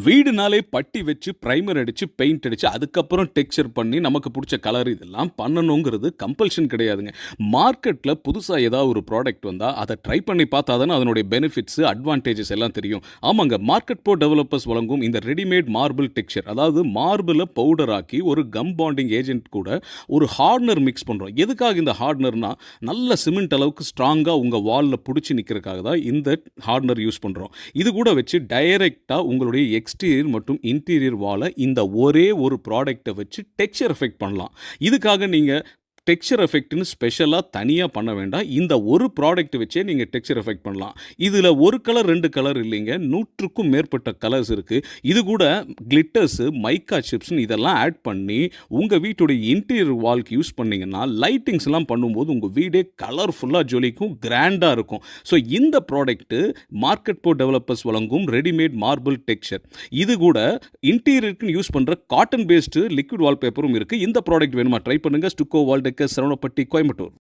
வீடுனாலே பட்டி வச்சு, பிரைமர் அடிச்சு, பெயிண்ட் அடிச்சு, அதுக்கப்புறம் டெக்ஸ்சர் பண்ணி, நமக்கு புடிச்ச கலர் இதெல்லாம் பண்ணணுங்கிறது கம்பல்ஷன் கிடையாதுங்க. மார்க்கெட்ல புதுசா ஏதாவது ஒரு ப்ராடக்ட் வந்தா, அத ட்ரை பண்ணி பார்த்தா தானே அதனுடைய பெனிஃபிட்ஸ், அட்வான்டேஜஸ் எல்லாம் தெரியும். ஆமாங்க, மார்க்கெட் போ டெவலப்பர்ஸ் வழங்கும் இந்த ரெடிமேட் மார்பிள் டெக்ஸ்சர், அதாவது மார்பிள பவுடர் ஆக்கி ஒரு கம் பாண்டிங் ஏஜென்ட் கூட ஒரு ஹார்ட்னர் மிக்ஸ் பண்றோம். எதுக்காக இந்த ஹார்ட்னர்னா, நல்ல சிமெண்ட் அளவுக்கு ஸ்ட்ராங்கா உங்க வால்ல புடிச்சு நிக்கிறதுக்காக தான் இந்த ஹார்ட்னர் யூஸ் பண்றோம். இது கூட வச்சு டைரக்ட்டா உங்களுடைய எக்ஸ்டீரியர் மற்றும் இன்டீரியர் வாலை இந்த ஒரே ஒரு ப்ராடக்ட்டை வச்சு டெக்ஸ்சர் எஃபெக்ட் பண்ணலாம். இதுக்காக நீங்கள் டெக்ஸ்சர் எஃபெக்ட்னு ஸ்பெஷலாக தனியாக பண்ண வேண்டாம். இந்த ஒரு ப்ராடக்ட் வச்சே நீங்கள் டெக்ஸ்சர் எஃபெக்ட் பண்ணலாம். இதில் ஒரு கலர் 2 கலர் இல்லைங்க, 100க்கும் மேற்பட்ட கலர்ஸ் இருக்குது. இது கூட கிளிட்டர்ஸு, மைக்கா சிப்ஸ்னு இதெல்லாம் ஆட் பண்ணி உங்கள் வீட்டுடைய இன்டீரியர் வால்க்கு யூஸ் பண்ணிங்கன்னா லைட்டிங்ஸ்லாம் பண்ணும்போது உங்கள் வீடே கலர்ஃபுல்லாக ஜொலிக்கும், கிராண்டாக இருக்கும். ஸோ இந்த ப்ராடக்ட்டு மார்க்கெட் போ டெவலப்பர்ஸ் வழங்கும் ரெடிமேட் மார்பிள் டெக்ஸ்சர். இது கூட இன்டீரியருக்குன்னு யூஸ் பண்ணுற காட்டன் பேஸ்டு லிக்விட் வால்பேப்பரும் இருக்குது. இந்த ப்ராடக்ட் வேணுமா ட்ரை பண்ணுங்கள். ஸ்டுக்கோ வால்டெக், சரவணப்பட்டி, கோயம்புத்தூர்.